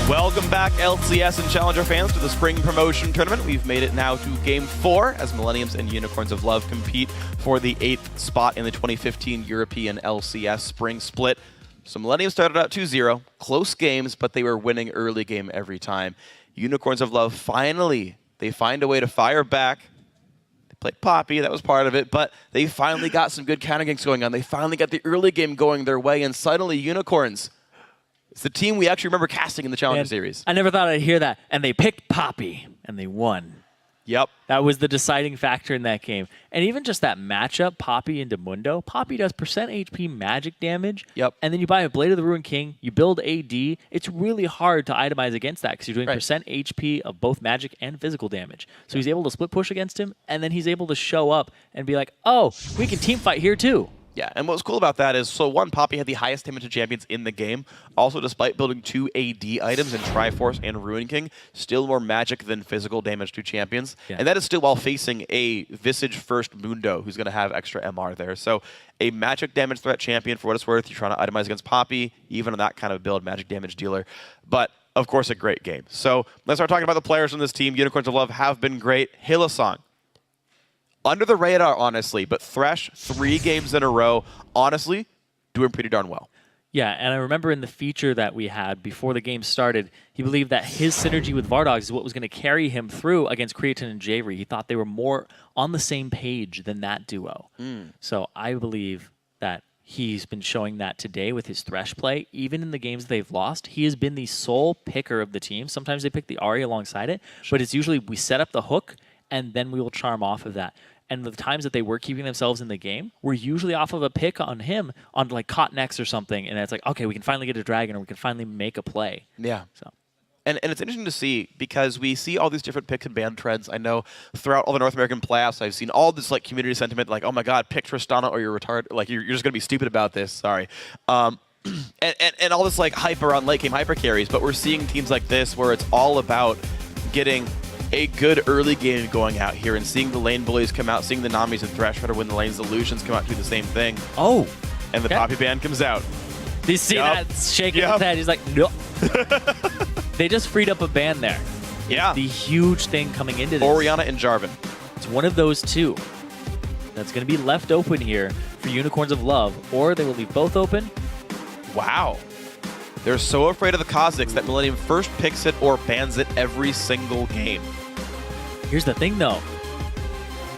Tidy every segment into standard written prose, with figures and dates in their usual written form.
Welcome back, LCS and Challenger fans, to the Spring Promotion Tournament. We've made it now to Game 4 as Millenniums and Unicorns of Love compete for the 8th spot in the 2015 European LCS Spring Split. So Millennium started out 2-0, close games, but they were winning early game every time. Unicorns of Love finally, they find a way to fire back. They played Poppy, that was part of it, but they finally got some good counter games going on. They finally got the early game going their way, and suddenly Unicorns, it's the team we actually remember casting in the Challenger Series. I never thought I'd hear that. And they picked Poppy, and they won. Yep. That was the deciding factor in that game. And even just that matchup, Poppy into Mundo. Poppy does % HP magic damage. Yep. And then you buy a Blade of the Ruined King. You build AD. It's really hard to itemize against that because you're doing % HP of both magic and physical damage. So he's able to split push against him, and then he's able to show up and be like, oh, we can team fight here too. Yeah, and what was cool about that is, so one, Poppy had the highest damage to champions in the game. Also, despite building 2 AD items in Triforce and Ruined King, still more magic than physical damage to champions. Yeah. And that is still while facing a Visage-first Mundo, who's going to have extra MR there. So a magic damage threat champion, for what it's worth. You're trying to itemize against Poppy, even on that kind of build, magic damage dealer. But, of course, a great game. So let's start talking about the players on this team. Unicorns of Love have been great. Hylissang, under the radar, honestly, but Thresh, 3 games in a row, honestly, doing pretty darn well. Yeah, and I remember in the feature that we had before the game started, he believed that his synergy with Vardogs is what was going to carry him through against Creatine and Javery. He thought they were more on the same page than that duo. So I believe that he's been showing that today with his Thresh play. Even in the games they've lost, he has been the sole picker of the team. Sometimes they pick the Ahri alongside it, but it's usually we set up the hook, and then we will charm off of that. And the times that they were keeping themselves in the game were usually off of a pick on him on like Cotton X or something. And it's like, okay, we can finally get a dragon, or we can finally make a play. Yeah. So. And it's interesting to see because we see all these different pick and ban trends. I know throughout all the North American playoffs, I've seen all this like community sentiment, like, oh my God, pick Tristana or you're retarded. Like you're just gonna be stupid about this. Sorry. And all this like hype around late game hyper carries. But we're seeing teams like this where it's all about getting a good early game going out here and seeing the lane bullies come out, seeing the Namis and Thresh try to win the lanes, the Lucians come out to do the same thing. Oh. And the Poppy ban comes out. Do you see that shaking his head? He's like, no. They just freed up a ban there. Yeah. The huge thing coming into this. Orianna and Jarvan. It's one of those two that's going to be left open here for Unicorns of Love, or they will leave both open. Wow. They're so afraid of the Kha'Zix that Millennium first picks it or bans it every single game. Here's the thing, though.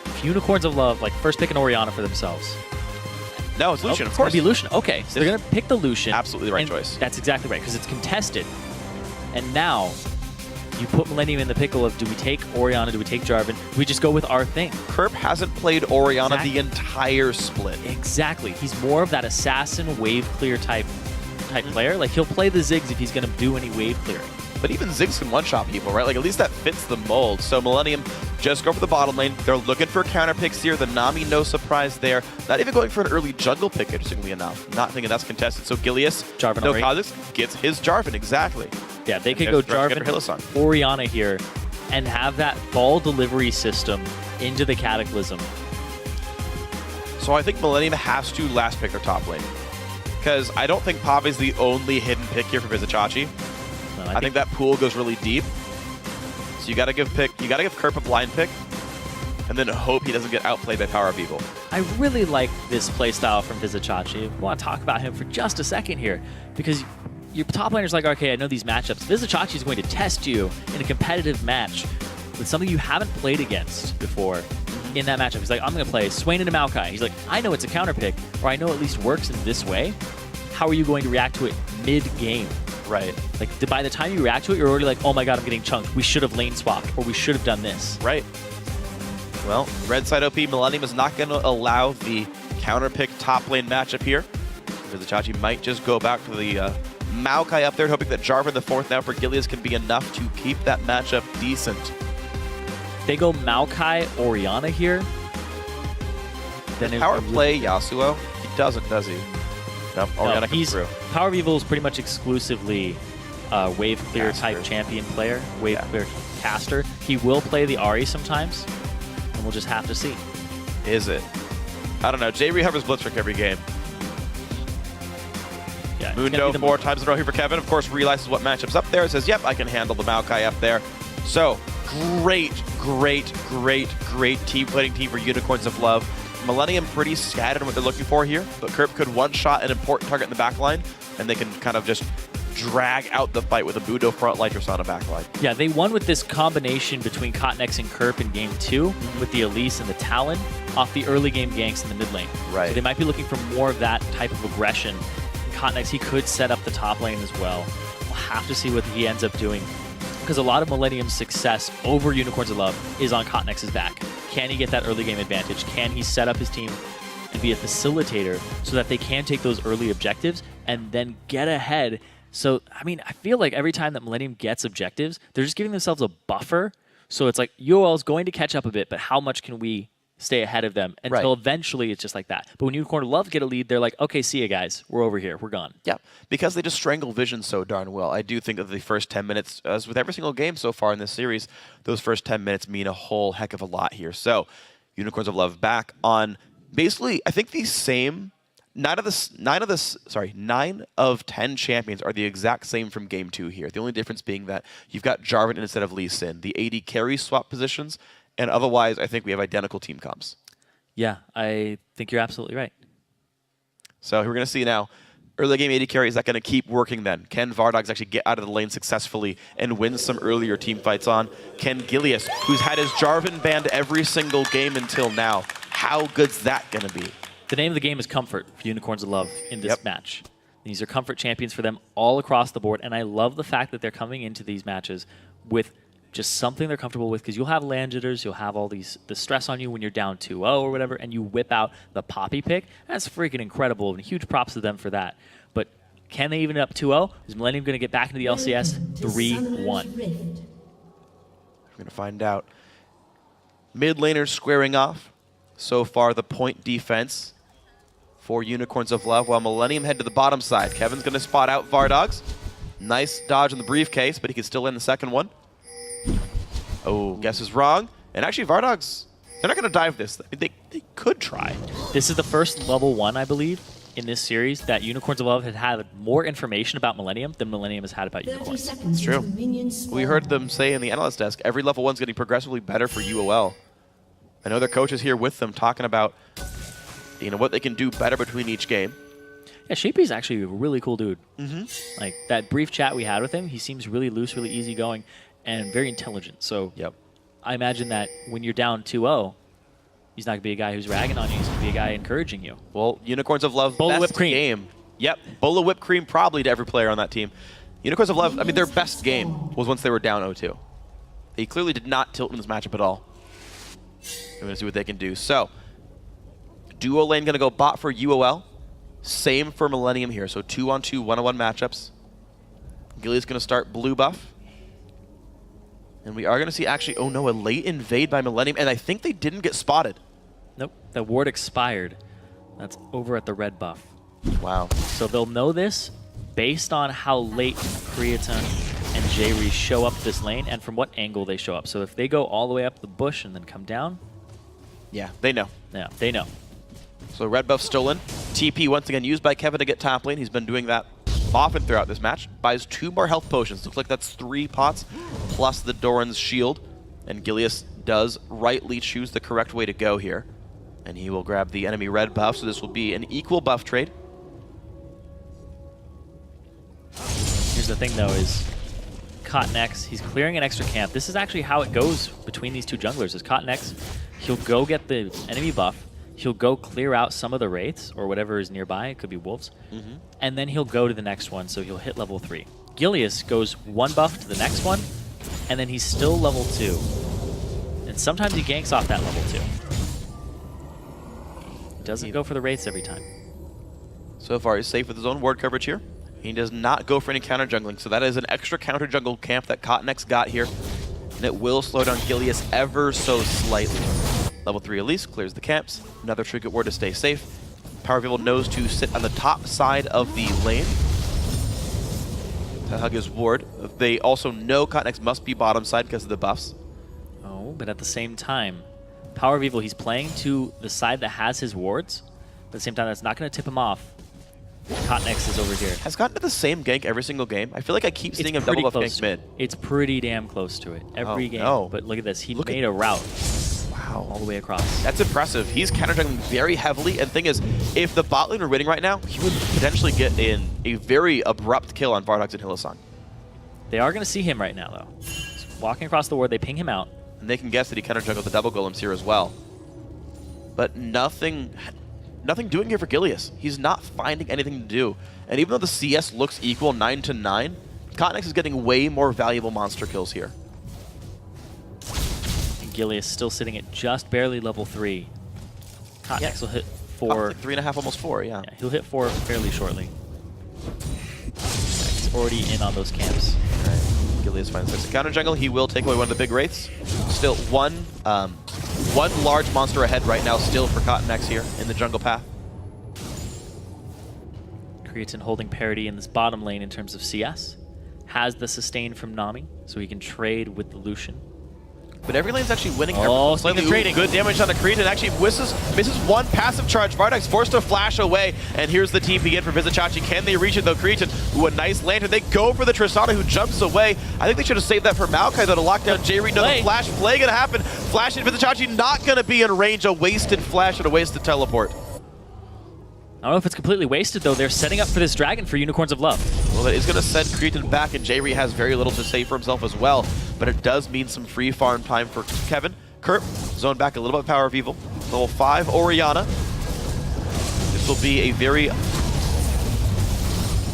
If Unicorns of Love, like, first pick an Orianna for themselves. No, it's Lucian, of course. It's going to be Lucian. Okay, so they're going to pick the Lucian. Absolutely the right choice. That's exactly right, because it's contested. And now, you put Millennium in the pickle of, do we take Orianna, do we take Jarvan? Do we just go with our thing? Kerp hasn't played Orianna the entire split. Exactly. He's more of that assassin, wave clear type player. Like, he'll play the Ziggs if he's going to do any wave clearing. But even Ziggs can one-shot people, right? Like, at least that fits the mold. So Millennium just go for the bottom lane. They're looking for counter picks here. The Nami, no surprise there. Not even going for an early jungle pick, interestingly enough. Not thinking that's contested. So Gilius, Jarvan no Kha'Zix, gets his Jarvan, exactly. Yeah, they could go Jarvan, Orianna here, and have that ball delivery system into the Cataclysm. So I think Millennium has to last pick their top lane. Because I don't think Poppy's the only hidden pick here for Vizicachi. No, I think that pool goes really deep. So you gotta give Kerp a blind pick, and then hope he doesn't get outplayed by Power Up Evil. I really like this playstyle from Vizicachi. I want to talk about him for just a second here, because your top laner's like, okay, I know these matchups. Vizicachi is going to test you in a competitive match with something you haven't played against before. In that matchup, he's like, I'm going to play Swain into Maokai. He's like, I know it's a counter pick, or I know it at least works in this way. How are you going to react to it mid-game? Right. Like, by the time you react to it, you're already like, oh my God, I'm getting chunked. We should have lane swapped, or we should have done this. Right. Well, red side OP, Millennium is not going to allow the counter pick top lane matchup here. Vizicachi might just go back to the Maokai up there, hoping that Jarvan the 4th now for Gilius can be enough to keep that matchup decent. They go Maokai Orianna here. Then power play Yasuo? He doesn't, does he? Nope, Orianna comes through. Power of Evil is pretty much exclusively wave clear type champion player, wave clear caster. He will play the Ahri sometimes, and we'll just have to see. Is it? I don't know. Jay rehovers Blitzcrank every game. Yeah, Mundo 4 times in a row here for Kevin. Of course, realizes what matchup's up there. Says, yep, I can handle the Maokai up there. So, great team fighting team for Unicorns of Love. Millenium pretty scattered in what they're looking for here, but Kerp could one-shot an important target in the backline, and they can kind of just drag out the fight with a Mundo front line or Sana backline. Yeah, they won with this combination between Cotnex and Kerp in game 2 with the Elise and the Talon off the early game ganks in the mid lane. Right. So they might be looking for more of that type of aggression. Cotnex, he could set up the top lane as well. We'll have to see what he ends up doing, because a lot of Millenium's success over Unicorns of Love is on Cotnex's back. Can he get that early game advantage? Can he set up his team and be a facilitator so that they can take those early objectives and then get ahead? So, I mean, I feel like every time that Millenium gets objectives, they're just giving themselves a buffer. So it's like, UOL is going to catch up a bit, but how much can we stay ahead of them until eventually it's just like that. But when Unicorn of Love get a lead, they're like, okay, see you guys. We're over here. We're gone. Yeah, because they just strangle Vision so darn well. I do think that the first 10 minutes, as with every single game so far in this series, those first 10 minutes mean a whole heck of a lot here. So, Unicorns of Love back on basically, I think the same. 9 of 10 champions are the exact same from game 2 here. The only difference being that you've got Jarvan instead of Lee Sin. The AD carry swap positions, and otherwise, I think we have identical team comps. Yeah, I think you're absolutely right. So we're going to see now, early game AD carry, is that going to keep working then? Can Vardogs actually get out of the lane successfully and win some earlier team fights on? Can Gilius, who's had his Jarvan banned every single game until now, how good's that going to be? The name of the game is comfort for Unicorns of Love in this match. These are comfort champions for them all across the board, and I love the fact that they're coming into these matches with just something they're comfortable with, because you'll have land jitters, you'll have all the stress on you when you're down 2-0 or whatever, and you whip out the Poppy pick. That's freaking incredible, and huge props to them for that. But can they even up 2-0? Is Millenium going to get back into the LCS 3-1? We're going to find out. Mid laners squaring off. So far, the point defense for Unicorns of Love, while Millenium head to the bottom side. Kevin's going to spot out Vardogs. Nice dodge in the briefcase, but he can still win the second one. Oh, guess is wrong. And actually, Vardogs, they're not going to dive this. They could try. This is the first level 1, I believe, in this series that Unicorns of Love had more information about Millenium than Millenium has had about Unicorns. It's true. We heard them say in the analyst desk, every level 1's getting progressively better for UOL. I know their coach is here with them talking about, what they can do better between each game. Yeah, Shapey's actually a really cool dude. Like, that brief chat we had with him, he seems really loose, really easygoing, and very intelligent. So I imagine that when you're down 2-0, he's not going to be a guy who's ragging on you. He's going to be a guy encouraging you. Well, Unicorns of Love, Bowl of best whipped cream. game. Yep, bowl of whipped cream probably to every player on that team. Unicorns of Love, I mean, their best game was once they were down 0-2. They clearly did not tilt in this matchup at all. We're going to see what they can do. So, duo lane going to go bot for UOL. Same for Millenium here. So 2-on-2, 1-on-1 matchups. Gilly's going to start blue buff. And we are going to see actually, oh no, a late invade by Millenium. And I think they didn't get spotted. Nope, the ward expired. That's over at the red buff. Wow. So they'll know this based on how late Creatine and Jayri show up this lane and from what angle they show up. So if they go all the way up the bush and then come down, yeah, they know. Yeah, they know. So red buff stolen. TP once again used by Kevin to get top lane. He's been doing that often throughout this match. Buys 2 more health potions. Looks like that's 3 pots plus the Doran's shield. And Gilius does rightly choose the correct way to go here. And he will grab the enemy red buff, so this will be an equal buff trade. Here's the thing though is Cotnex, he's clearing an extra camp. This is actually how it goes between these two junglers. Is Cotnex, he'll go get the enemy buff, he'll go clear out some of the wraiths or whatever is nearby, it could be wolves, and then he'll go to the next one, so he'll hit level 3. Gilius goes 1 buff to the next one, and then he's still level 2. And sometimes he ganks off that level 2. He doesn't go for the wraiths every time. So far, he's safe with his own ward coverage here. He does not go for any counter jungling, so that is an extra counter jungle camp that Cotnex got here. And it will slow down Gilius ever so slightly. Level 3 Elise clears the camps. Another trinket ward to stay safe. Power People knows to sit on the top side of the lane to hug his ward. They also know Cotnex must be bottom side because of the buffs. Oh, but at the same time, Power of Evil, he's playing to the side that has his wards. But at the same time, that's not going to tip him off Cotnex is over here. Has gotten to the same gank every single game. I feel like I keep seeing him double buff gank mid. It's pretty damn close to it every game. No. But look at this. He made a route. Wow. All the way across. That's impressive. He's counter-jungling very heavily. And the thing is, if the bot lane were winning right now, he would potentially get in a very abrupt kill on Vardox and Hylissang. They are going to see him right now, though. He's walking across the ward. They ping him out. And they can guess that he counter-jungled the double golems here as well. But nothing doing here for Gilius. He's not finding anything to do. And even though the CS looks equal 9-9, Cotnex is getting way more valuable monster kills here. Gilius still sitting at just barely level 3. Cotnex will hit 4. Like 3.5, almost 4, yeah. He'll hit 4 fairly shortly. He's already in on those camps. All right. Gilius finds 6 counter jungle. He will take away one of the big wraiths. Still one large monster ahead right now still for Cotnex here in the jungle path. Creatine holding parity in this bottom lane in terms of CS. Has the sustain from Nami, so he can trade with the Lucian. But every lane's actually winning. Oh, slightly trading. Good damage on the Cretan. Actually misses one passive charge. Vardox forced to flash away. And here's the TP in for Vizicachi. Can they reach it though? Cretan, ooh, a nice lantern. They go for the Tristana who jumps away. I think they should have saved that for Maokai though to lock down J-Reed. No, the flash play gonna happen. Flash in Vizicachi not gonna be in range. A wasted flash and a wasted teleport. I don't know if it's completely wasted, though. They're setting up for this dragon for Unicorns of Love. Well, that is going to send Cretan back, and J-Reed has very little to say for himself as well. But it does mean some free farm time for Kevin. Kurt, zone back a little bit Power of Evil. Level 5, Orianna. This will be a very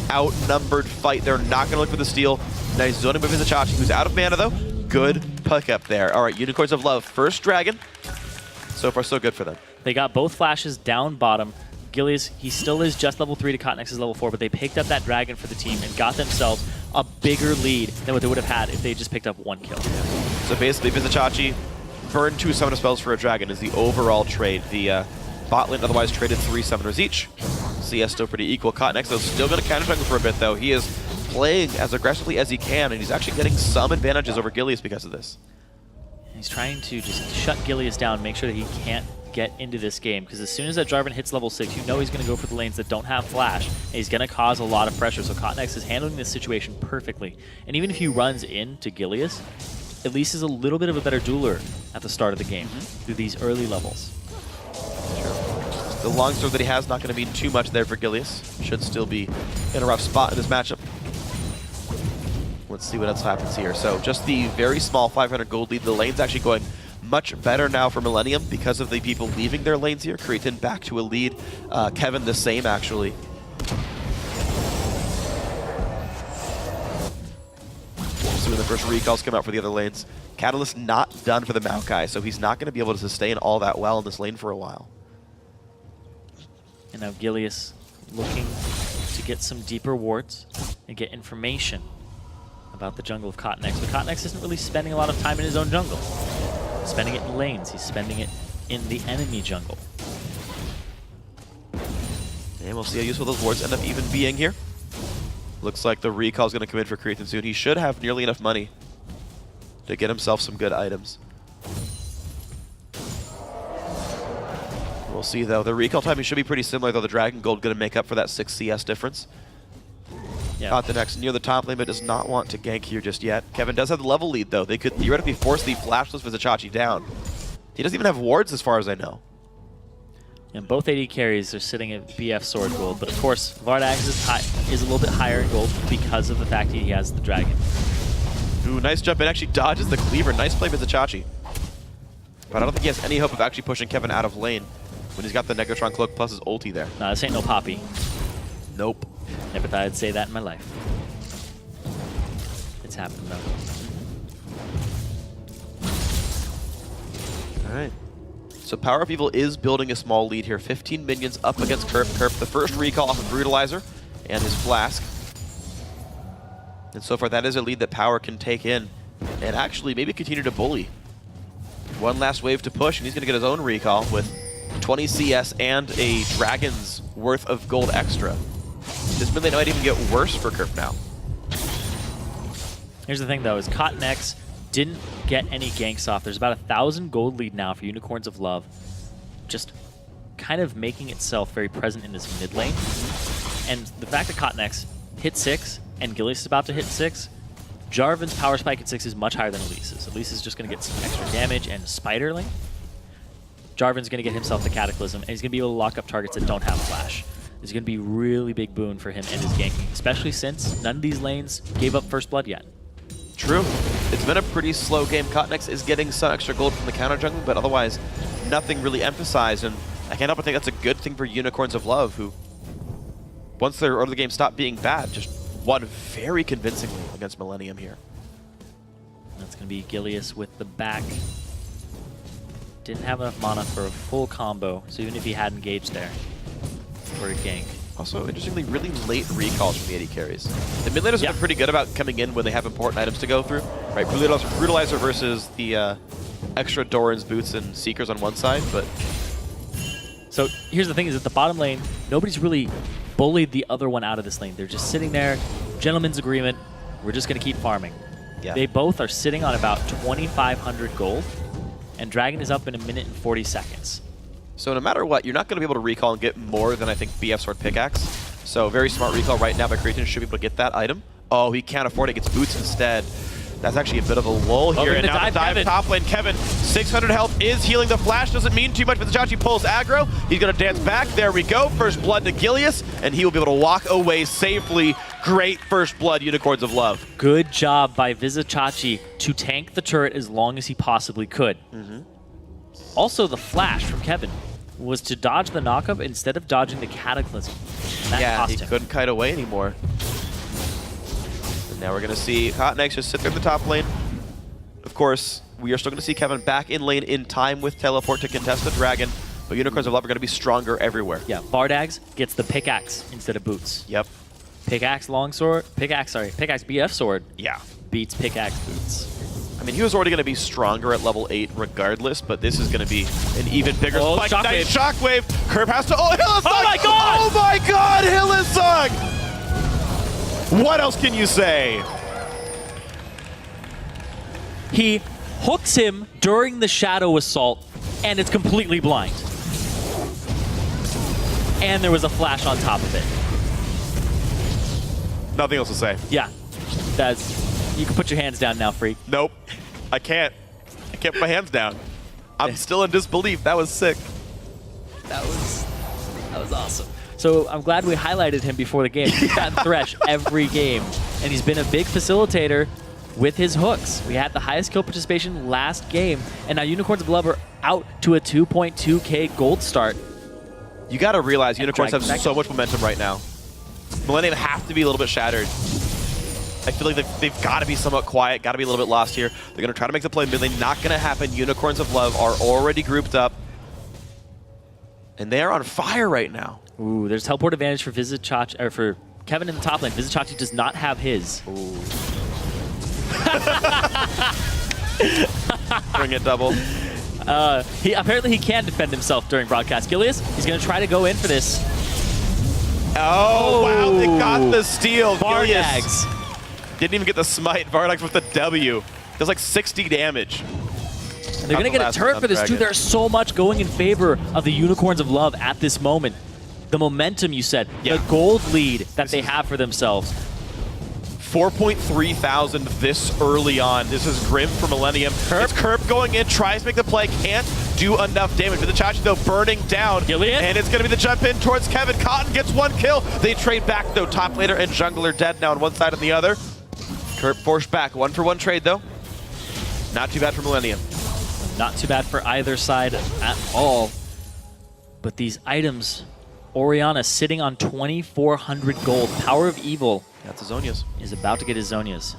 outnumbered fight. They're not going to look for the steal. Nice zoning by Vizicachi, who's out of mana, though. Good pickup there. All right, Unicorns of Love, first dragon. So far, so good for them. They got both flashes down bottom. Gilius, he still is just level 3 to Cotnex's level 4, but they picked up that dragon for the team and got themselves a bigger lead than what they would have had if they just picked up 1 kill. So basically, Vizicachi burned 2 summoner spells for a dragon is the overall trade. The bot lane otherwise traded 3 summoners each. CS still pretty equal. Cotnex though still going to counter jungle for a bit though. He is playing as aggressively as he can, and he's actually getting some advantages over Gilius because of this. He's trying to just shut Gilius down, make sure that he can't get into this game, because as soon as that Jarvan hits level 6, you know he's going to go for the lanes that don't have flash, and he's going to cause a lot of pressure. So Cotnex is handling this situation perfectly. And even if he runs into Gilius, at least is a little bit of a better dueler at the start of the game through these early levels. Sure. The longsword that he has not going to mean too much there for Gilius. Should still be in a rough spot in this matchup. Let's see what else happens here. So just the very small 500 gold lead. The lane's actually going much better now for Millenium because of the people leaving their lanes here. Cretan back to a lead. Kevin the same, actually. So when the first recalls come out for the other lanes. Catalyst not done for the Maokai, so he's not going to be able to sustain all that well in this lane for a while. And now Gilius looking to get some deeper wards and get information about the jungle of Cotnex. But Cotnex isn't really spending a lot of time in his own jungle. He's spending it in lanes. He's spending it in the enemy jungle. And we'll see how useful those wards end up even being here. Looks like the recall is going to come in for Cretan soon. He should have nearly enough money to get himself some good items. We'll see, though. The recall timing should be pretty similar, though. The Dragon Gold going to make up for that 6 CS difference. Yeah. Not the next near the top lane, but does not want to gank here just yet. Kevin does have the level lead, though. They could theoretically force the flashless Vizicachi down. He doesn't even have wards, as far as I know. And both AD carries are sitting at BF sword gold, but of course, Vardox is a little bit higher in gold because of the fact he has the dragon. Ooh, nice jump in. Actually dodges the cleaver. Nice play, Vizicachi. But I don't think he has any hope of actually pushing Kevin out of lane when he's got the Negatron Cloak plus his ulti there. No, this ain't no Poppy. Nope. Never thought I'd say that in my life. It's happened though. Alright. So Power of Evil is building a small lead here. 15 minions up against Kerp. Kerp, the first recall off of Brutalizer and his Flask. And so far that is a lead that Power can take in and actually maybe continue to bully. One last wave to push, and he's going to get his own recall with 20 CS and a dragon's worth of gold extra. This mid lane might even get worse for Kerp now. Here's the thing though, is Cotnex didn't get any ganks off. There's about 1,000 gold lead now for Unicorns of Love. Just kind of making itself very present in this mid lane. And the fact that Cotnex hit 6 and Gilius is about to hit 6, Jarvan's power spike at 6 is much higher than Elise's. Elise is just going to get some extra damage and Spiderling. Jarvan's going to get himself the Cataclysm, and he's going to be able to lock up targets that don't have Flash. It's going to be a really big boon for him and his ganking, especially since none of these lanes gave up first blood yet. True. It's been a pretty slow game. Cotnex is getting some extra gold from the counter jungle, but otherwise nothing really emphasized, and I can't help but think that's a good thing for Unicorns of Love, who, once their early game stopped being bad, just won very convincingly against Millenium here. That's going to be Gilius with the back. Didn't have enough mana for a full combo, so even if he had engaged there for a gank. Also, interestingly, really late recalls from the AD carries. The mid laners have been pretty good about coming in when they have important items to go through. Right, Brutalizer versus the extra Doran's boots and Seekers on one side, but... So here's the thing, is that the bottom lane, nobody's really bullied the other one out of this lane. They're just sitting there, gentleman's agreement, we're just going to keep farming. Yeah. They both are sitting on about 2,500 gold, and Dragon is up in 1 minute and 40 seconds. So no matter what, you're not going to be able to recall and get more than, I think, BF Sword Pickaxe. So very smart recall right now by Creatine, should be able to get that item. Oh, he can't afford it, gets boots instead. That's actually a bit of a lull here. And now the dive top lane, Kevin, 600 health is healing. The flash doesn't mean too much, but Zachachi pulls aggro. He's going to dance back. There we go. First blood to Gilius, and he will be able to walk away safely. Great first blood, Unicorns of Love. Good job by Vizichachi to tank the turret as long as he possibly could. Also, the flash from Kevin was to dodge the knockup instead of dodging the Cataclysm. And that cost he him. couldn't kite away anymore. And now we're going to see Cotnex just sit there in the top lane. Of course, we are still going to see Kevin back in lane in time with teleport to contest the dragon, but Unicorns of Love are going to be stronger everywhere. Yeah, Vardags gets the pickaxe instead of boots. Yep. Pickaxe longsword, pickaxe BF sword. Yeah. Beats pickaxe boots. I mean, he was already going to be stronger at level 8 regardless, but this is going to be an even bigger spike. Shockwave. Nice shockwave. Curb has to... Oh, Hillesong! Oh my god! Oh my god, Hillesong! What else can you say? He hooks him during the Shadow Assault, and it's completely blind. And there was a flash on top of it. Nothing else to say. Yeah, that's... You can put your hands down now, Freak. Nope. I can't. I can't put my hands down. I'm still in disbelief. That was sick. That was awesome. So I'm glad we highlighted him before the game. He's gotten Thresh every game, and he's been a big facilitator with his hooks. We had the highest kill participation last game, and now Unicorns of Love are out to a 2.2k gold start. You got to realize Unicorns have Dragon so much momentum right now. Millenium have to be a little bit shattered. I feel like they've got to be somewhat quiet, got to be a little bit lost here. They're going to try to make the play mid lane. Not going to happen. Unicorns of Love are already grouped up. And they are on fire right now. Ooh, there's teleport advantage for Vizichachi, or for Kevin in the top lane. Vizichachi does not have his. Ooh. Bring it double. Apparently he can defend himself during broadcast. Gilius, he's going to try to go in for this. Oh, wow, they got the steal. Vardags. Didn't even get the smite. Vardags with the W. Does like 60 damage. And they're going to get a turret for this too. There's so much going in favor of the Unicorns of Love at this moment. The momentum, you said, the gold lead that they have for themselves. 4.3 thousand this early on. This is grim for Millenium. It's Curb going in, tries to make the play, can't do enough damage. Vizichachi, though, burning down. Gillian? And it's going to be the jump in towards Kevin. Cotton gets one kill. They trade back, though. Top laner and jungler dead now on one side and the other. Curb forced back. 1-for-1 trade, though. Not too bad for Millenium. Not too bad for either side at all. But these items, Orianna sitting on 2,400 gold. Power of Evil. That's his Zonias. Is about to get his Zonias.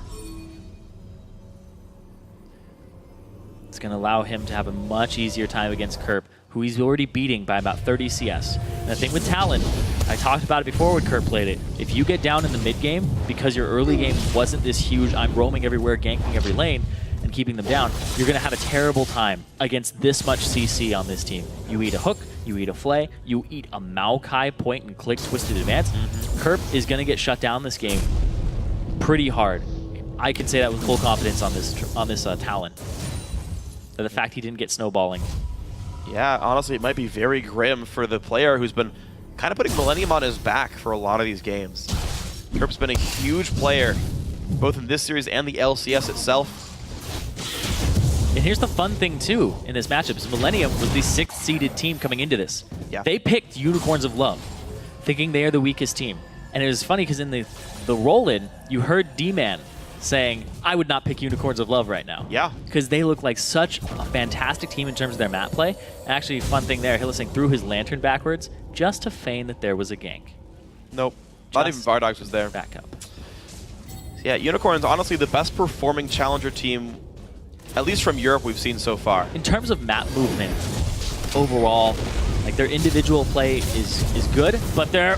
It's going to allow him to have a much easier time against Kerp, who he's already beating by about 30 CS. And the thing with Talon, I talked about it before when Kerp played it. If you get down in the mid game, because your early game wasn't this huge, I'm roaming everywhere, ganking every lane, and keeping them down, you're going to have a terrible time against this much CC on this team. You eat a hook, you eat a flay, you eat a Maokai point and click twisted advance. Kerp is going to get shut down this game pretty hard. I can say that with full confidence on this Talon. The fact he didn't get snowballing. Yeah, honestly, it might be very grim for the player who's been kind of putting Millenium on his back for a lot of these games. Kerp's been a huge player, both in this series and the LCS itself. And here's the fun thing, too, in this matchup, is Millenium was the 6th seeded team coming into this. Yeah. They picked Unicorns of Love, thinking they are the weakest team. And it was funny because in the roll-in, you heard D-Man saying, I would not pick Unicorns of Love right now. Yeah. Because they look like such a fantastic team in terms of their map play. And actually, fun thing there, Hylissang threw his lantern backwards just to feign that there was a gank. Nope. Not even Vardogs was there. Back up. Yeah, Unicorns, honestly, the best performing challenger team, at least from Europe, we've seen so far. In terms of map movement, overall, like their individual play is good, but their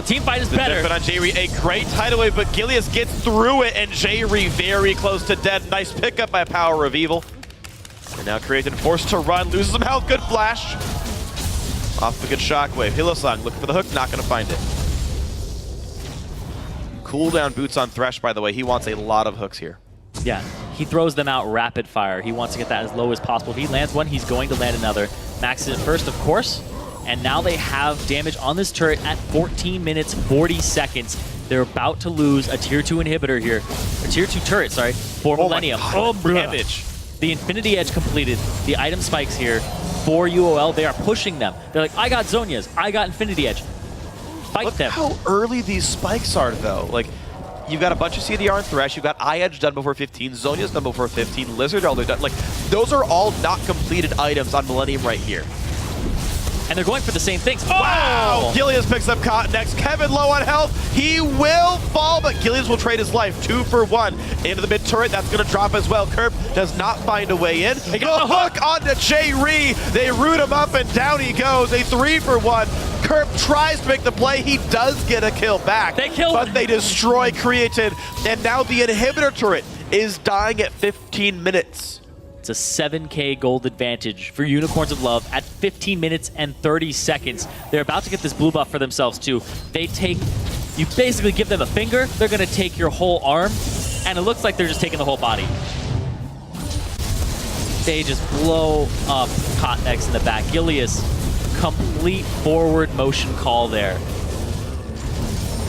team fight is better. But on J-Re, a great tidal wave, but Gilius gets through it, and J-Re very close to dead. Nice pickup by Power of Evil. And now Created forced to run, loses some health, good flash. Off the good shockwave. Hylissang looking for the hook, not gonna find it. Cooldown boots on Thresh, by the way. He wants a lot of hooks here. Yeah, he throws them out rapid fire. He wants to get that as low as possible. If he lands one, he's going to land another. Maxes it first, of course. And now they have damage on this turret at 14 minutes, 40 seconds. They're about to lose a tier 2 inhibitor here. A tier 2 turret, sorry, for Millenium. Oh, damage. The Infinity Edge completed. The item spikes here for UOL. They are pushing them. They're like, I got Zhonya's. I got Infinity Edge. Fight Look them. how early these spikes are, though. Like, you've got a bunch of CDR and Thresh. You've got iEdge done before 15. Zhonya's done before 15. Lizard, all they're done. Like, those are all not completed items on Millenium right here. And they're going for the same things. Wow! Gilius picks up Cotton next. Kevin low on health. He will fall, but Gilius will trade his life. 2 for 1 into the mid turret. That's going to drop as well. Kerp does not find a way in. They go hook onto J-Re. They root him up, and down he goes. A 3 for 1. Kerp tries to make the play. He does get a kill back. They kill but him. They destroy Creatine, and now the inhibitor turret is dying at 15 minutes. It's a 7K gold advantage for Unicorns of Love at 15 minutes and 30 seconds. They're about to get this blue buff for themselves too. You basically give them a finger, they're gonna take your whole arm, and it looks like they're just taking the whole body. They just blow up Cotnex in the back. Gilius, complete forward motion call there.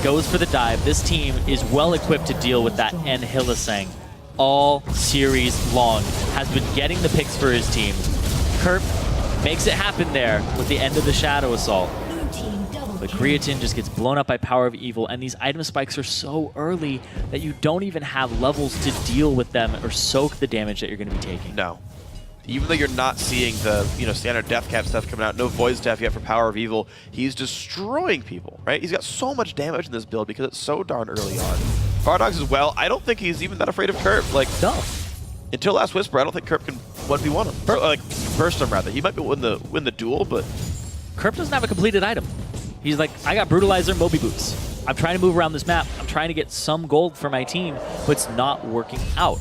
Goes for the dive. This team is well equipped to deal with that, and Hylissang all series long has been getting the picks for his team. Kerp makes it happen there with the end of the Shadow Assault. But Creatine just gets blown up by Power of Evil, and these item spikes are so early that you don't even have levels to deal with them or soak the damage that you're going to be taking. No. Even though you're not seeing the standard death cap stuff coming out, no voice death yet for Power of Evil, he's destroying people, right? He's got so much damage in this build because it's so darn early on. Vardogs as well, I don't think he's even that afraid of Kerp. Like, No. Until Last Whisper, I don't think Kerp can 1v1 him. Burst him, rather. He might be win the duel, but... Kerp doesn't have a completed item. He's like, I got Brutalizer, Moby Boots. I'm trying to move around this map. I'm trying to get some gold for my team, but it's not working out.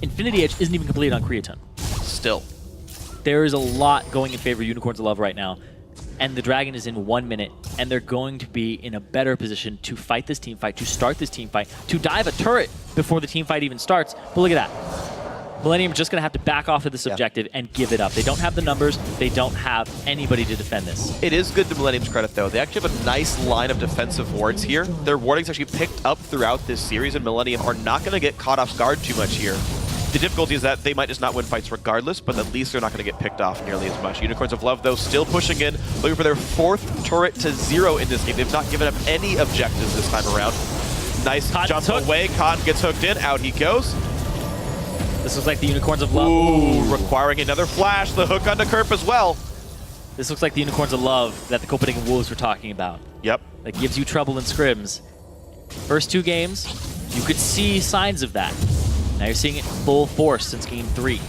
Infinity Edge isn't even completed on Creatine. Still. There is a lot going in favor of Unicorns of Love right now, and the Dragon is in 1 minute, and they're going to be in a better position to fight this team fight, to start this team fight, to dive a turret before the team fight even starts. But look at that. Millenium just going to have to back off of this objective and give it up. They don't have the numbers. They don't have anybody to defend this. It is good to Millenium's credit, though. They actually have a nice line of defensive wards here. Their warding's actually picked up throughout this series, and Millenium are not going to get caught off guard too much here. The difficulty is that they might just not win fights regardless, but at least they're not going to get picked off nearly as much. Unicorns of Love, though, still pushing in, looking for their 4th turret to 0 in this game. They've not given up any objectives this time around. Nice jump away. Cotton gets hooked in. Out he goes. This looks like the Unicorns of Love. Ooh, requiring another flash. The hook onto Kerp as well. This looks like the Unicorns of Love that the Copenhagen Wolves were talking about. Yep. That gives you trouble in scrims. First 2 games, you could see signs of that. Now you're seeing it full force since game 3.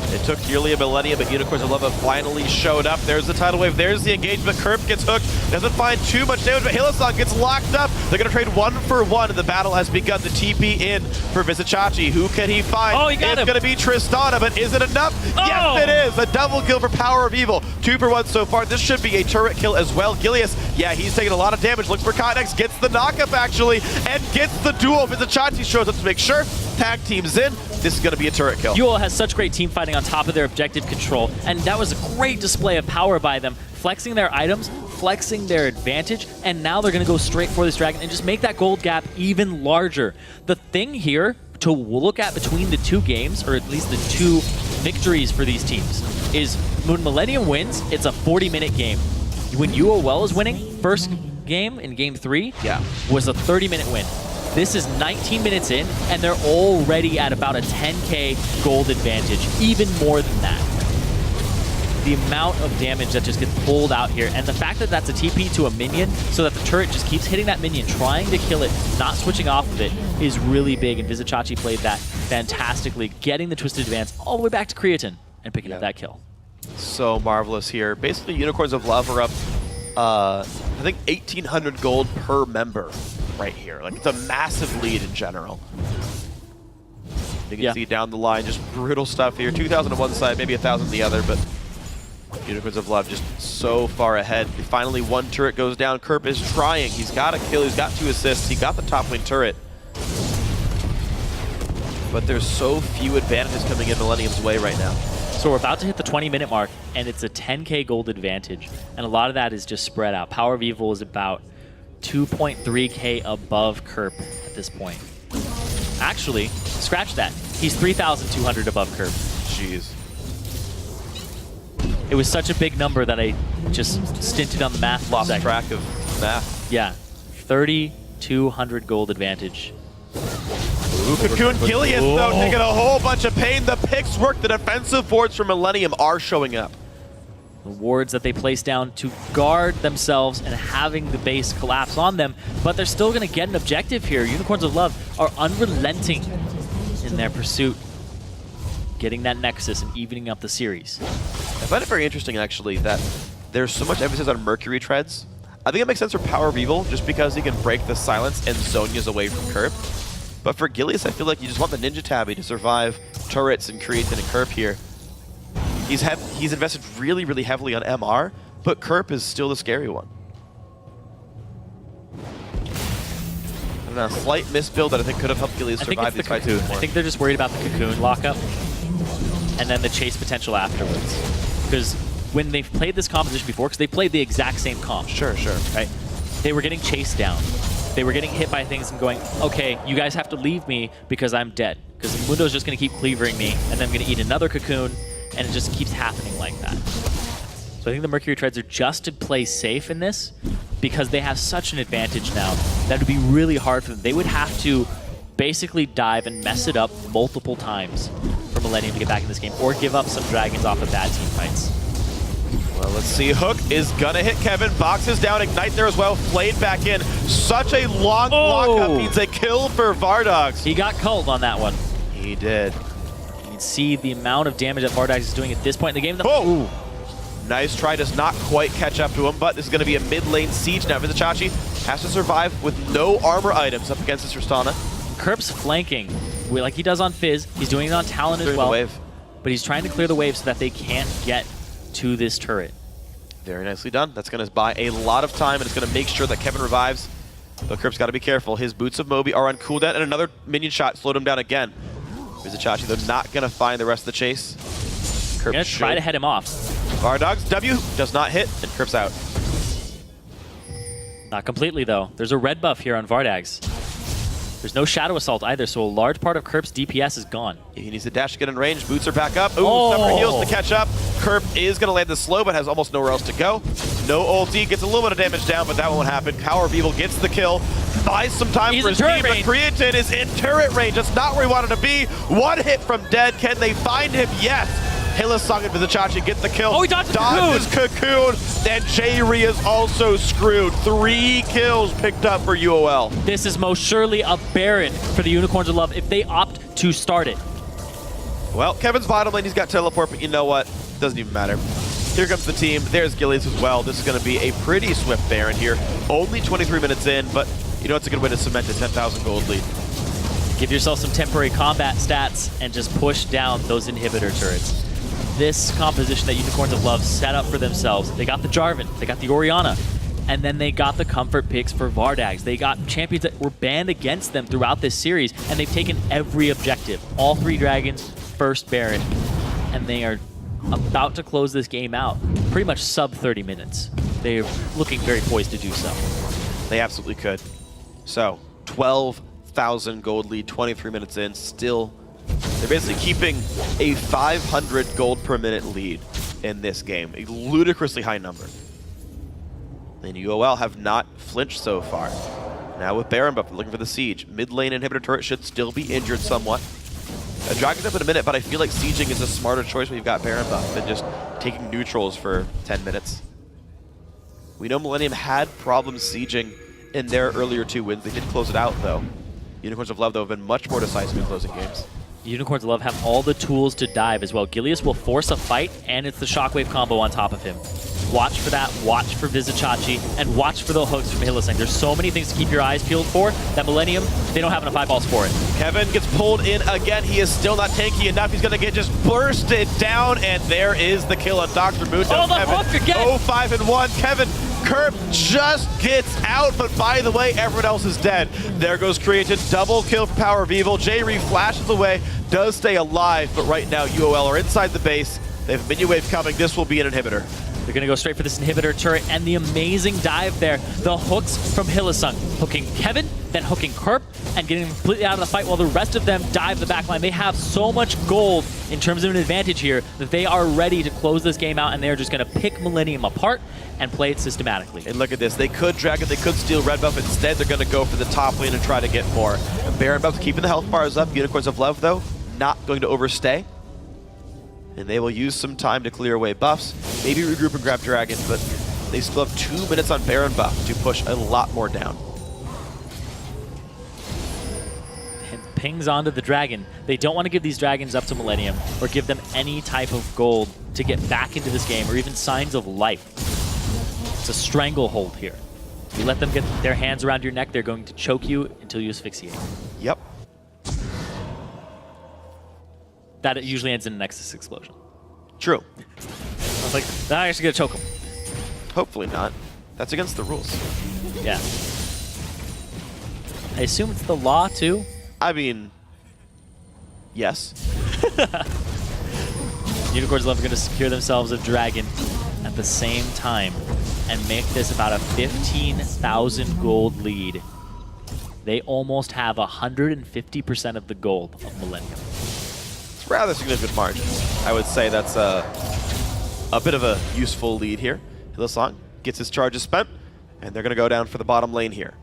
It took nearly a millennium, but Unicorns of Love have finally showed up. There's the tidal wave. There's the engagement. Kerp gets hooked. Doesn't find too much damage, but Hylissang gets locked up. They're going to trade 1 for 1, and the battle has begun. The TP in for Vizicachi. Who can he find? Oh, he got him. It's going to be Tristana, but is it enough? Oh! Yes, it is. A double kill for Power of Evil. 2 for 1 so far. This should be a turret kill as well. Gilius, yeah, he's taking a lot of damage. Looks for Cotnex. Gets the knockup, actually, and gets the duel. Vizicachi shows up to make sure. Tag teams in. this is going to be a turret kill. UOL has such great team fighting on top of their objective control, and that was a great display of power by them, flexing their items, flexing their advantage, and now they're going to go straight for this dragon and just make that gold gap even larger. The thing here to look at between the two games, or at least the two victories for these teams, is when Millenium wins, it's a 40-minute game. When UOL is winning, first game in game 3 was a 30-minute win. This is 19 minutes in, and they're already at about a 10k gold advantage, even more than that. The amount of damage that just gets pulled out here, and the fact that that's a TP to a minion, so that the turret just keeps hitting that minion, trying to kill it, not switching off of it, is really big, and Vizicsacsi played that fantastically, getting the Twisted Advance all the way back to Creatine and picking up that kill. So marvelous here. Basically, Unicorns of Love are up, I think, 1,800 gold per member right here. Like, it's a massive lead in general. You can see down the line, just brutal stuff here. 2,000 on one side, maybe 1,000 on the other, but Unicorns of Love just so far ahead. Finally, one turret goes down. Kerp is trying. He's got a kill. He's got 2 assists. He got the top lane turret. But there's so few advantages coming in Millenium's way right now. So we're about to hit the 20-minute mark, and it's a 10k gold advantage. And a lot of that is just spread out. Power of Evil is about 2.3k above Kerp at this point. Actually, scratch that. He's 3,200 above Kerp. Jeez. It was such a big number that I just stinted on the math. Lost track of math. Yeah. 3,200 gold advantage. Ooh, Cocoon Gilius, though, taking a whole bunch of pain. The picks work. The defensive wards from Millenium are showing up. The wards that they place down to guard themselves and having the base collapse on them, but they're still going to get an objective here. Unicorns of Love are unrelenting in their pursuit, getting that Nexus and evening up the series. I find it very interesting, actually, that there's so much emphasis on Mercury treads. I think it makes sense for Power of Evil, just because he can break the silence and Zhonya's away from Kerp. But for Gilius, I feel like you just want the Ninja Tabby to survive turrets and Creatine and Kerp here. He's invested really, really heavily on MR, but Kerp is still the scary one. And a slight misbuild that I think could have helped Gilius survive these fights. I think they're just worried about the Cocoon lockup and then the chase potential afterwards. Because when they've played this composition before, because they played the exact same comp. Sure. Right? They were getting chased down. They were getting hit by things and going, okay, you guys have to leave me because I'm dead. Because Mundo's just going to keep cleavering me, and then I'm going to eat another Cocoon, and it just keeps happening like that. So I think the Mercury Treads are just to play safe in this, because they have such an advantage now that would be really hard for them. They would have to basically dive and mess it up multiple times for Millenium to get back in this game, or give up some dragons off of bad team fights. Well, let's see. Hook is gonna hit Kevin. Boxes down. Ignite there as well. Flayed back in. Such a long lockup means a kill for Vardogs. He got culled on that one. He did. You can see the amount of damage that Vardogs is doing at this point in the game. Ooh. Nice try. Does not quite catch up to him, but this is going to be a mid-lane siege now. Vizicsacsi has to survive with no armor items up against this Tristana. Kerp's flanking, like he does on Fizz. He's doing it on Talon as well. Wave. But he's trying to clear the wave so that they can't get to this turret. Very nicely done. That's going to buy a lot of time, and it's going to make sure that Kevin revives. But Kerp's got to be careful. His Boots of Moby are on cooldown, and another minion shot slowed him down again. Vizicsacsi, they're not going to find the rest of the chase. Kerp going to try to head him off. Vardogs, W does not hit, and Kerp's out. Not completely, though. There's a red buff here on Vardogs. There's no Shadow Assault either, so a large part of Kerp's DPS is gone. He needs to dash to get in range. Boots are back up. Ooh, Summer heals to catch up. Kerp is going to land the slow, but has almost nowhere else to go. No ulti, gets a little bit of damage down, but that won't happen. Power of Evil gets the kill. Buys some time for his team, but Creatine is in turret range. That's not where he wanted to be. One hit from dead. Can they find him? Yes. Hillesong and Vizicsacsi get the kill. Oh, he dodges Cocoon. And J-Re is also screwed. 3 kills picked up for UOL. This is most surely a Baron for the Unicorns of Love if they opt to start it. Well, Kevin's bottom lane, he's got teleport, but you know what? Doesn't even matter. Here comes the team. There's Gilius as well. This is going to be a pretty swift Baron here. Only 23 minutes in, but you know it's a good way to cement a 10,000 gold lead. Give yourself some temporary combat stats and just push down those inhibitor turrets. This composition that Unicorns of Love set up for themselves, they got the Jarvan, they got the Orianna. And then they got the comfort picks for Vardags. They got champions that were banned against them throughout this series, and they've taken every objective. All 3 dragons, first Baron. And they are about to close this game out. Pretty much sub 30 minutes. They're looking very poised to do so. They absolutely could. So, 12,000 gold lead, 23 minutes in. Still, they're basically keeping a 500 gold per minute lead in this game. A ludicrously high number. And UOL have not flinched so far. Now with Baron buff, looking for the siege. Mid lane inhibitor turret should still be injured somewhat. Dragon's up in a minute, but I feel like sieging is a smarter choice when you've got Baron buff than just taking neutrals for 10 minutes. We know Millenium had problems sieging in their earlier 2 wins. They did close it out, though. Unicorns of Love, though, have been much more decisive in closing games. Unicorns of Love have all the tools to dive as well. Gilius will force a fight, and it's the Shockwave combo on top of him. Watch for that, watch for Vizichachi, and watch for the hooks from Hylissang. There's so many things to keep your eyes peeled for that Millenium, they don't have enough eyeballs for it. Kevin gets pulled in again. He is still not tanky enough. He's going to get just bursted down, and there is the kill on Dr. Mundo. Oh, the hook again! 0-5-1. Kevin Kerp just gets out, but by the way, everyone else is dead. There goes Created. Double kill for Power of Evil. J-Re flashes away, does stay alive, but right now UOL are inside the base. They have a minion wave coming. This will be an inhibitor. They're going to go straight for this inhibitor turret, and the amazing dive there. The hooks from Hylissang, hooking Kevin, then hooking Kerp, and getting him completely out of the fight while the rest of them dive the backline. They have so much gold in terms of an advantage here that they are ready to close this game out, and they're just going to pick Millenium apart and play it systematically. And look at this. They could drag it. They could steal red buff. Instead, they're going to go for the top lane and try to get more. And Baron buff keeping the health bars up. Unicorns of Love, though, not going to overstay. And they will use some time to clear away buffs, maybe regroup and grab Dragon, but they still have 2 minutes on Baron buff to push a lot more down. And pings onto the Dragon. They don't want to give these Dragons up to Millenium or give them any type of gold to get back into this game or even signs of life. It's a stranglehold here. You let them get their hands around your neck, they're going to choke you until you asphyxiate. Yep. That usually ends in a Nexus explosion. True. I was like, now I actually gonna choke him. Hopefully not. That's against the rules. Yeah. I assume it's the law too? I mean, yes. Unicorns Love are gonna secure themselves a dragon at the same time and make this about a 15,000 gold lead. They almost have 150% of the gold of Millenium. Rather significant margin. I would say that's a bit of a useful lead here. Hylissang gets his charges spent, and they're going to go down for the bottom lane here.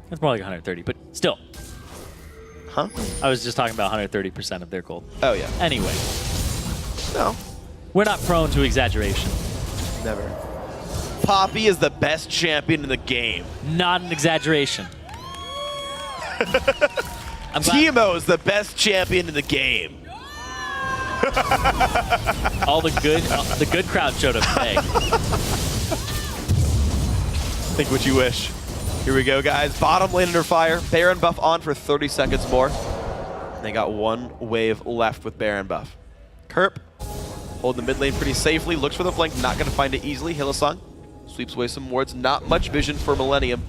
That's more like 130, but still. Huh? I was just talking about 130% of their gold. Oh, yeah. Anyway. No. We're not prone to exaggeration. Never. Poppy is the best champion in the game. Not an exaggeration. Teemo is the best champion in the game. All the good crowd showed up today. Think what you wish. Here we go, guys. Bottom lane under fire. Baron buff on for 30 seconds more. They got 1 wave left with Baron buff. Kerp holding the mid lane pretty safely. Looks for the flank. Not going to find it easily. Hylissang sweeps away some wards. Not much vision for Millenium.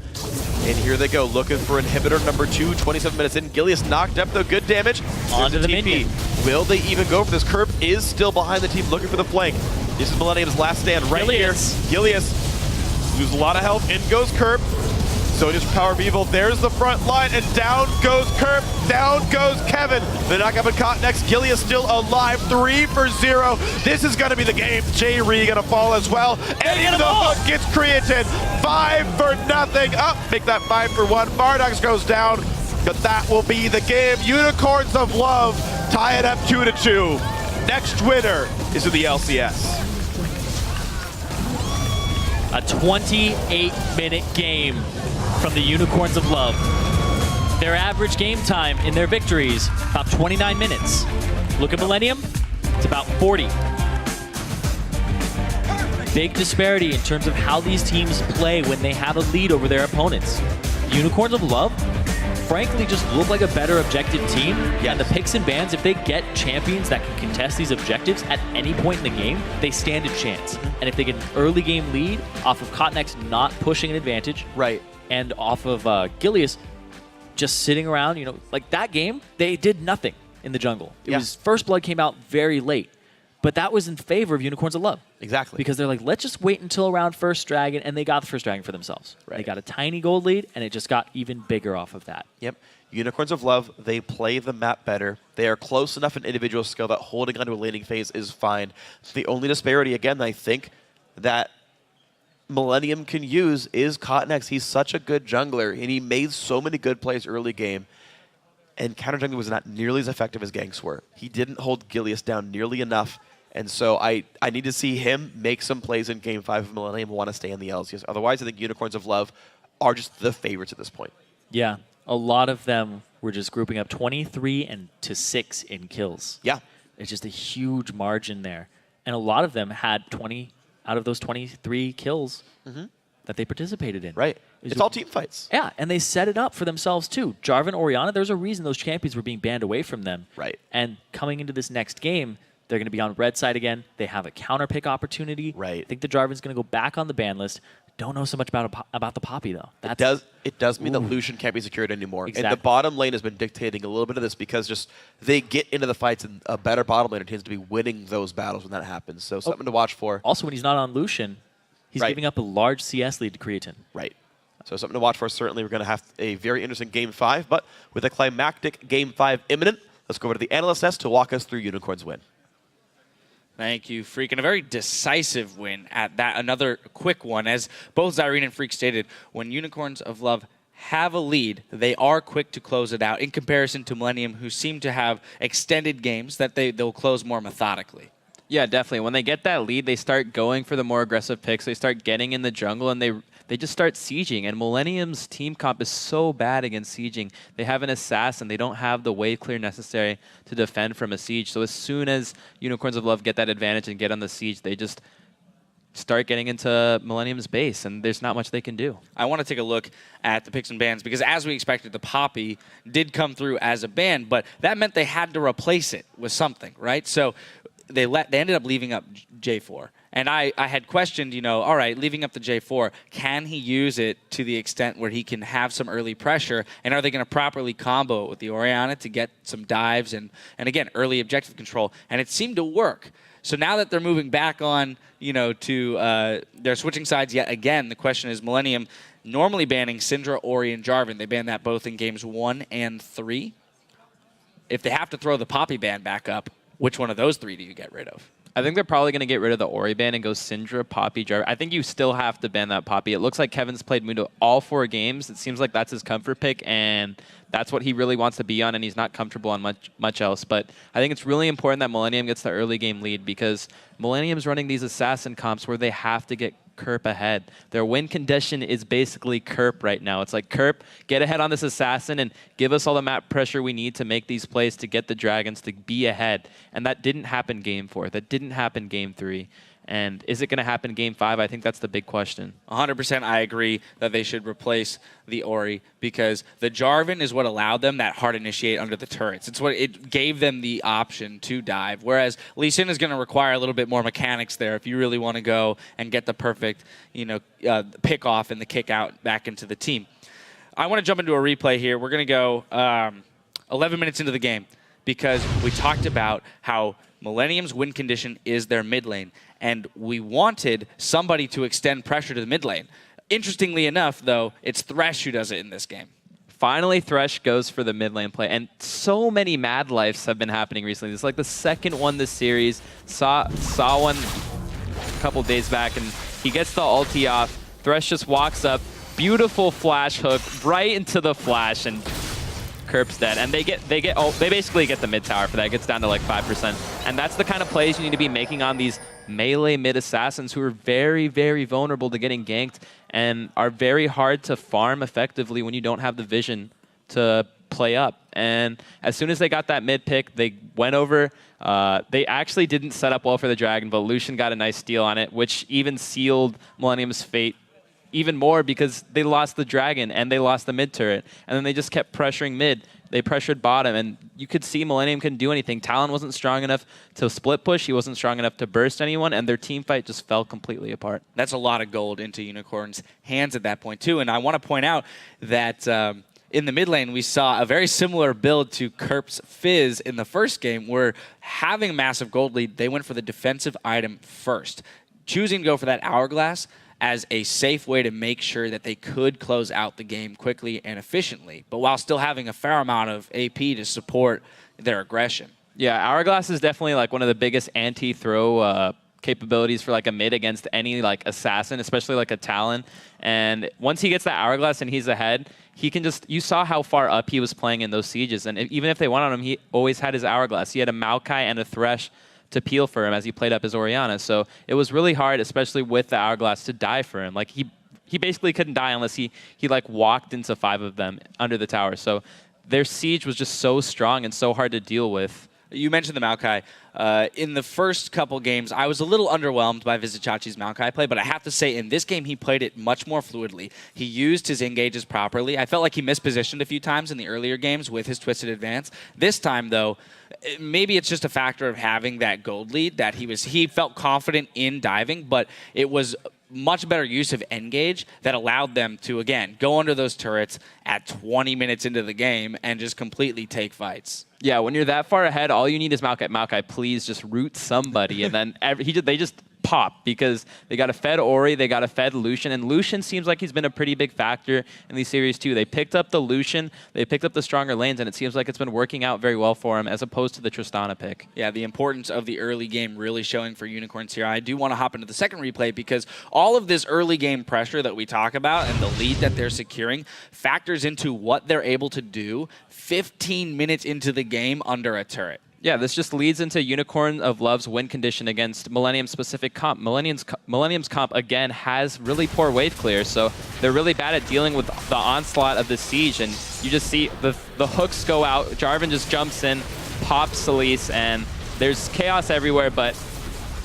And here they go, looking for inhibitor number 2, 27 minutes in. Gilius knocked up, though, good damage. Onto the TP. minion. Will they even go for this? Kerp is still behind the team, looking for the flank. This is Millenium's last stand right Gilius. here. Gilius loses a lot of health. In goes Kerp. So does Power of Evil. There's the front line, and down goes Kerp. Down goes Kevin. The knockup and caught next. Gilius still alive. 3 for 0. This is going to be the game. J-Re going to fall as well. And even the hook gets created. 5 for nothing. Up. Make that 5 for 1. Vardags goes down. But that will be the game. Unicorns of Love tie it up 2-2. Next winner is in the LCS. A 28-minute game from the Unicorns of Love. Their average game time in their victories, about 29 minutes. Look at Millenium, it's about 40. Big disparity in terms of how these teams play when they have a lead over their opponents. Unicorns of Love, frankly just look like a better objective team. Yeah. And the picks and bans, if they get champions that can contest these objectives at any point in the game, they stand a chance. And if they get an early game lead off of Cotnex not pushing an advantage, right, and off of Gilius just sitting around, like that game, they did nothing in the jungle. It was First Blood came out very late. But that was in favor of Unicorns of Love. Exactly. Because they're like, let's just wait until around First Dragon, and they got the First Dragon for themselves. Right. They got a tiny gold lead, and it just got even bigger off of that. Yep. Unicorns of Love, they play the map better. They are close enough in individual skill that holding onto a laning phase is fine. The only disparity, again, I think, that Millenium can use is Cotnex. He's such a good jungler, and he made so many good plays early game. And counter jungling was not nearly as effective as Ganks were. He didn't hold Gilius down nearly enough. And so I need to see him make some plays in Game 5 of Millenium and want to stay in the LCS. Otherwise, I think Unicorns of Love are just the favorites at this point. Yeah, a lot of them were just grouping up 23 to 6 in kills. Yeah. It's just a huge margin there. And a lot of them had 20 out of those 23 kills that they participated in. Right. It's all team fights. Yeah, and they set it up for themselves too. Jarvan, Orianna, there's a reason those champions were being banned away from them. Right. And coming into this next game, they're going to be on red side again. They have a counter pick opportunity. Right. I think the Jarvan's going to go back on the ban list. Don't know so much about the Poppy though. It does mean that Lucian can't be secured anymore. Exactly. And the bottom lane has been dictating a little bit of this because just they get into the fights and a better bottom laner tends to be winning those battles when that happens. So something to watch for. Also, when he's not on Lucian, he's giving up a large CS lead to Creatine. Right. So something to watch for. Certainly we're going to have a very interesting Game 5, but with a climactic Game 5 imminent, let's go over to the Analyst Desk to walk us through Unicorn's win. Thank you, Freak. And a very decisive win at that. Another quick one. As both Zyrene and Freak stated, when Unicorns of Love have a lead, they are quick to close it out in comparison to Millenium, who seem to have extended games that they'll close more methodically. Yeah, definitely. When they get that lead, they start going for the more aggressive picks. They start getting in the jungle, and they just start sieging. And Millennium's team comp is so bad against sieging. They have an assassin. They don't have the wave clear necessary to defend from a siege. So as soon as Unicorns of Love get that advantage and get on the siege, they just start getting into Millennium's base, and there's not much they can do. I want to take a look at the picks and bans because, as we expected, the Poppy did come through as a ban, but that meant they had to replace it with something, right? So they ended up leaving up J4. And I had questioned, all right, leaving up the J4, can he use it to the extent where he can have some early pressure? And are they going to properly combo it with the Orianna to get some dives and again, early objective control? And it seemed to work. So now that they're moving back on, to they're switching sides yet again, the question is Millenium normally banning Syndra, Ori, and Jarvan. They ban that both in games 1 and 3. If they have to throw the Poppy ban back up, which one of those 3 do you get rid of? I think they're probably going to get rid of the Ori ban and go Syndra, Poppy, Jarvan. I think you still have to ban that Poppy. It looks like Kevin's played Mundo all 4 games. It seems like that's his comfort pick, and that's what he really wants to be on, and he's not comfortable on much else. But I think it's really important that Millenium gets the early game lead because Millennium's running these assassin comps where they have to get Kerp ahead. Their win condition is basically Kerp right now. It's like, Kerp, get ahead on this assassin and give us all the map pressure we need to make these plays to get the Dragons to be ahead. And that didn't happen Game 4. That didn't happen Game 3. And is it going to happen Game 5? I think that's the big question. 100% I agree that they should replace the Ori because the Jarvan is what allowed them that hard initiate under the turrets. It's what it gave them the option to dive, whereas Lee Sin is going to require a little bit more mechanics there if you really want to go and get the perfect pick off and the kick out back into the team. I want to jump into a replay here. We're going to go 11 minutes into the game because we talked about how Millennium's win condition is their mid lane, and we wanted somebody to extend pressure to the mid lane. Interestingly enough, though, it's Thresh who does it in this game. Finally, Thresh goes for the mid lane play, and so many Mad Lifes have been happening recently. This is like the second one this series. Saw one a couple days back, and he gets the ulti off. Thresh just walks up, beautiful flash hook right into the flash, and Kerp's dead, and they basically get the mid tower for that. It gets down to like 5%, and that's the kind of plays you need to be making on these melee mid assassins who are very, very vulnerable to getting ganked and are very hard to farm effectively when you don't have the vision to play up. And as soon as they got that mid pick, they went over. They actually didn't set up well for the dragon, but Lucian got a nice steal on it, which even sealed Millennium's fate even more because they lost the dragon and they lost the mid turret. And then they just kept pressuring mid. They pressured bottom, and you could see Millenium couldn't do anything. Talon wasn't strong enough to split push. He wasn't strong enough to burst anyone, and their team fight just fell completely apart. That's a lot of gold into Unicorn's hands at that point, too. And I want to point out that in the mid lane, we saw a very similar build to Kerp's Fizz in the first game, where having a massive gold lead, they went for the defensive item first, choosing to go for that Hourglass as a safe way to make sure that they could close out the game quickly and efficiently, but while still having a fair amount of AP to support their aggression. Yeah, Hourglass is definitely like one of the biggest anti-throw capabilities for like a mid against any like assassin, especially like a Talon. And once he gets that Hourglass and he's ahead, he can just, you saw how far up he was playing in those sieges. And even if they went on him, he always had his Hourglass. He had a Maokai and a Thresh to peel for him as he played up his Orianna. So it was really hard, especially with the Hourglass, to die for him. Like he basically couldn't die unless he like walked into 5 of them under the tower. So their siege was just so strong and so hard to deal with. You mentioned the Maokai. In the first couple games, I was a little underwhelmed by Vizicachi's Maokai play, but I have to say in this game, he played it much more fluidly. He used his engages properly. I felt like he mispositioned a few times in the earlier games with his Twisted Advance. This time, though, maybe it's just a factor of having that gold lead that he felt confident in diving, but it was much better use of Engage that allowed them to, again, go under those turrets at 20 minutes into the game and just completely take fights. Yeah, when you're that far ahead, all you need is Maokai. Maokai, please just root somebody. And then they just pop because they got a fed Ori, they got a fed Lucian, and Lucian seems like he's been a pretty big factor in these series too. They picked up the Lucian, they picked up the stronger lanes, and it seems like it's been working out very well for him as opposed to the Tristana pick. Yeah, the importance of the early game really showing for Unicorns here. I do want to hop into the second replay because all of this early game pressure that we talk about and the lead that they're securing factors into what they're able to do 15 minutes into the game under a turret. Yeah, this just leads into Unicorn of Love's win condition against Millennium-specific comp. Millennium's comp, again, has really poor wave clear, so they're really bad at dealing with the onslaught of the siege, and you just see the hooks go out, Jarvan just jumps in, pops Elise, and there's chaos everywhere, but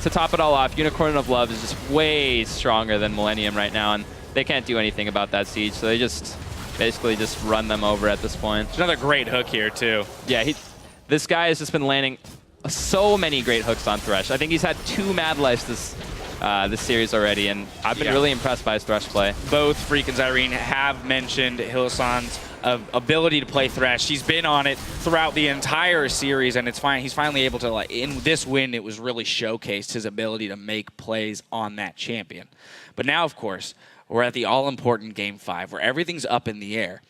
to top it all off, Unicorn of Love is just way stronger than Millennium right now, and they can't do anything about that siege, so they just basically just run them over at this point. There's another great hook here, too. Yeah, this guy has just been landing so many great hooks on Thresh. I think he's had 2 Mad Lives this series already, and I've been really impressed by his Thresh play. Both Freak and Zyrene have mentioned Hylissang's ability to play Thresh. He's been on it throughout the entire series, and it's fine. He's finally able to, like, in this win, it was really showcased his ability to make plays on that champion. But now, of course, we're at the all-important Game 5, where everything's up in the air.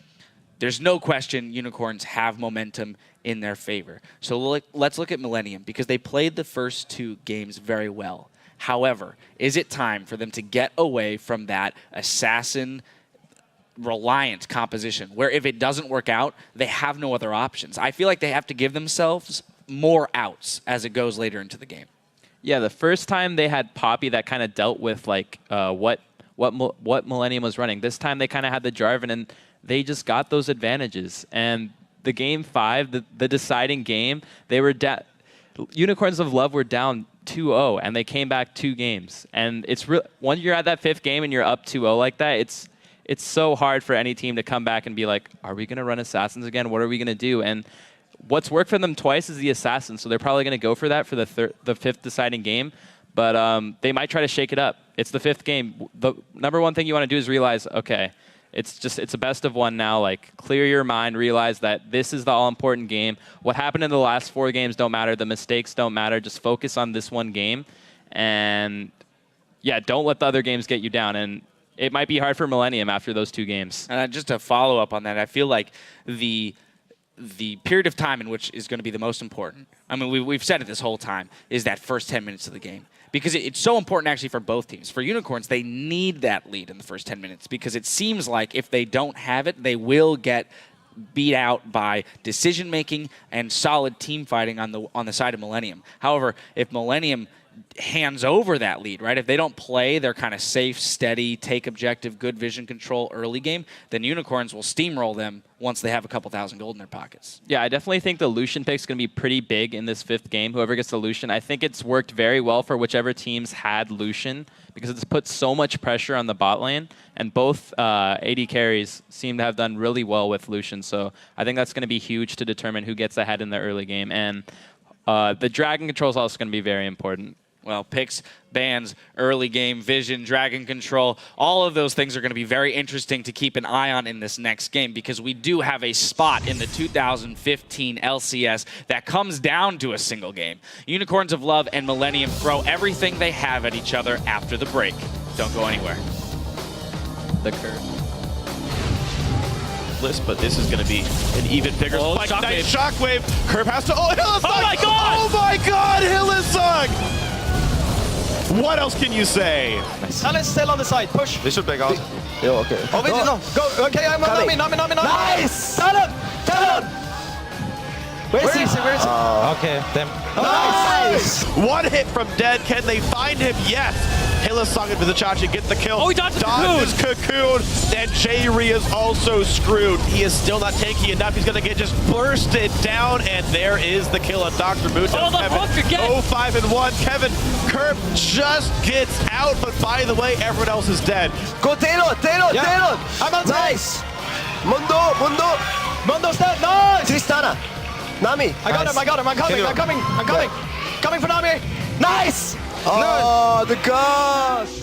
There's no question Unicorns have momentum in their favor. So let's look at Millenium, because they played the first 2 games very well. However, is it time for them to get away from that assassin-reliant composition, where if it doesn't work out, they have no other options? I feel like they have to give themselves more outs as it goes later into the game. Yeah, the first time they had Poppy that kind of dealt with like what Millennium was running. This time they kind of had the Jarvan, and they just got those advantages. And the Game 5, the deciding game, they were Unicorns of Love were down 2-0, and they came back 2 games. And it's when you're at that 5th game and you're up 2-0 like that, it's so hard for any team to come back and be like, are we going to run Assassins again? What are we going to do? And what's worked for them twice is the Assassin, so they're probably going to go for that for the 5th deciding game. But they might try to shake it up. It's the 5th game. The number one thing you want to do is realize, okay, it's a best of 1 now. Like, clear your mind, realize that this is the all-important game. What happened in the last 4 games don't matter. The mistakes don't matter. Just focus on this one game. And, yeah, don't let the other games get you down. And it might be hard for Millennium after those 2 games. And just to follow up on that, I feel like the period of time in which is going to be the most important, I mean, we've said it this whole time, is that first 10 minutes of the game. Because it's so important actually for both teams. For Unicorns, they need that lead in the first 10 minutes because it seems like if they don't have it, they will get beat out by decision-making and solid team fighting on the side of Millennium. However, if Millennium hands over that lead, right? If they don't play their kind of safe, steady, take objective, good vision control early game, then Unicorns will steamroll them once they have a couple thousand gold in their pockets. Yeah, I definitely think the Lucian pick is going to be pretty big in this 5th game. Whoever gets the Lucian, I think it's worked very well for whichever teams had Lucian because it's put so much pressure on the bot lane, and both AD carries seem to have done really well with Lucian. So I think that's going to be huge to determine who gets ahead in the early game. And the dragon control is also going to be very important. Well, picks, bans, early game, vision, dragon control, all of those things are going to be very interesting to keep an eye on in this next game because we do have a spot in the 2015 LCS that comes down to a single game. Unicorns of Love and Millenium throw everything they have at each other after the break. Don't go anywhere. The curve. But this is going to be an even bigger spike. Shockwave. Nice Shockwave. Curb has to... Oh, Hylissang! Oh my God! Oh my God, Hylissang! What else can you say? Alice still on the side. Push. They should back out. Yeah, okay. Oh, wait, no. Go. Okay, I'm Nami. Nice! Talon! Where is he? Where is he? Okay, them. Nice! One hit from Dead. Can they find him? Yes. Hylissang and Vizichachi get the kill. Oh, he dodged the Dodges Cocoon. And J-Re is also screwed. He is still not tanky enough. He's going to get just bursted down. And there is the kill on Dr. Moon. Oh, the hook again. 0-5-1. Kevin Kerp just gets out. But by the way, everyone else is dead. Go Taylor! I'm on Nice! Mundo's dead! Nice! Tristana! Nami! I got him! I'm coming! Coming for Nami! Nice! Oh, the gosh!